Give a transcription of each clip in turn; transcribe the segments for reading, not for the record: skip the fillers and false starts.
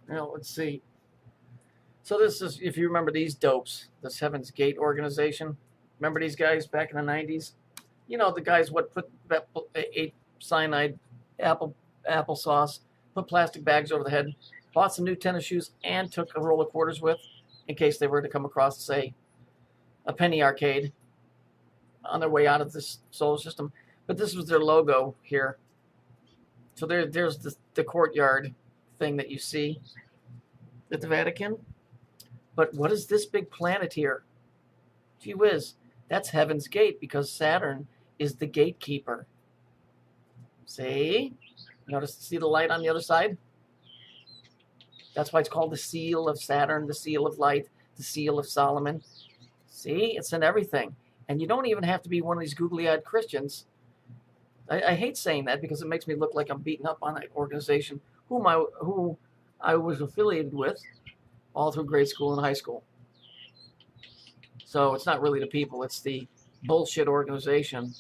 Now, let's see. So this is, if you remember these dopes, this Heaven's Gate organization. Remember these guys back in the 90s? You know, the guys what ate cyanide, applesauce, put plastic bags over the head, bought some new tennis shoes, and took a roll of quarters with, in case they were to come across, say, a penny arcade on their way out of this solar system. But this was their logo here. So there's the courtyard thing that you see at the Vatican. But what is this big planet here? Gee whiz, that's Heaven's Gate, because Saturn is the gatekeeper. See? See the light on the other side? That's why it's called the seal of Saturn, the seal of light, the seal of Solomon. See? It's in everything. And you don't even have to be one of these googly-eyed Christians. I hate saying that because it makes me look like I'm beating up on an organization who I was affiliated with all through grade school and high school. So it's not really the people, it's the bullshit organization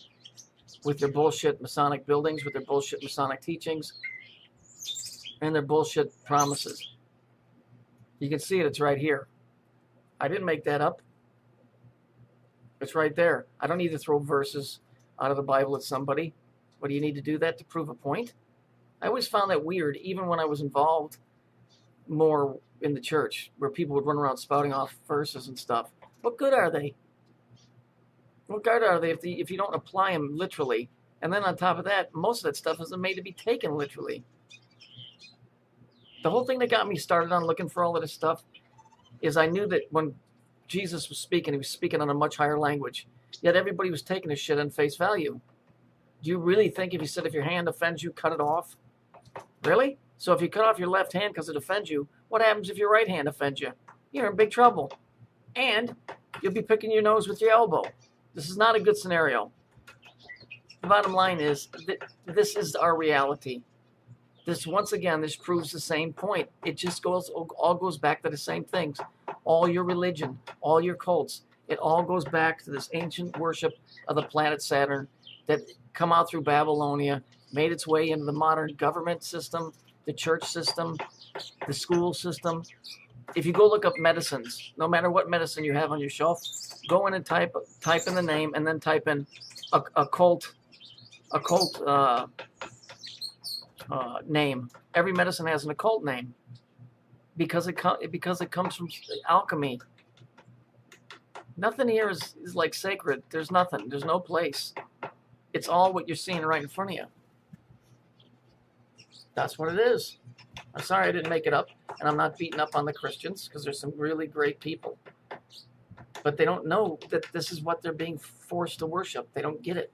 with their bullshit Masonic buildings, with their bullshit Masonic teachings, and their bullshit promises. You can see it, it's right here. I didn't make that up. It's right there. I don't need to throw verses out of the Bible at somebody. What do you need to do that to prove a point? I always found that weird, even when I was involved more in the church, where people would run around spouting off verses and stuff. What good are they? What good are they if you don't apply them literally? And then on top of that, most of that stuff isn't made to be taken literally. The whole thing that got me started on looking for all of this stuff is I knew that when Jesus was speaking, he was speaking on a much higher language. Yet everybody was taking his shit on face value. Do you really think if you said if your hand offends you, cut it off? Really? So if you cut off your left hand because it offends you, what happens if your right hand offends you? You're in big trouble. And you'll be picking your nose with your elbow. This is not a good scenario. The bottom line is that this is our reality. Once again, this proves the same point. It just all goes back to the same things. All your religion, all your cults, it all goes back to this ancient worship of the planet Saturn that come out through Babylonia, made its way into the modern government system, the church system, the school system. If you go look up medicines, no matter what medicine you have on your shelf, go in and type in the name and then type in occult name. Every medicine has an occult name because it comes from alchemy. Nothing here is like sacred. There's nothing. There's no place. It's all what you're seeing right in front of you. That's what it is. I'm sorry I didn't make it up, and I'm not beating up on the Christians because there's some really great people. But they don't know that this is what they're being forced to worship. They don't get it.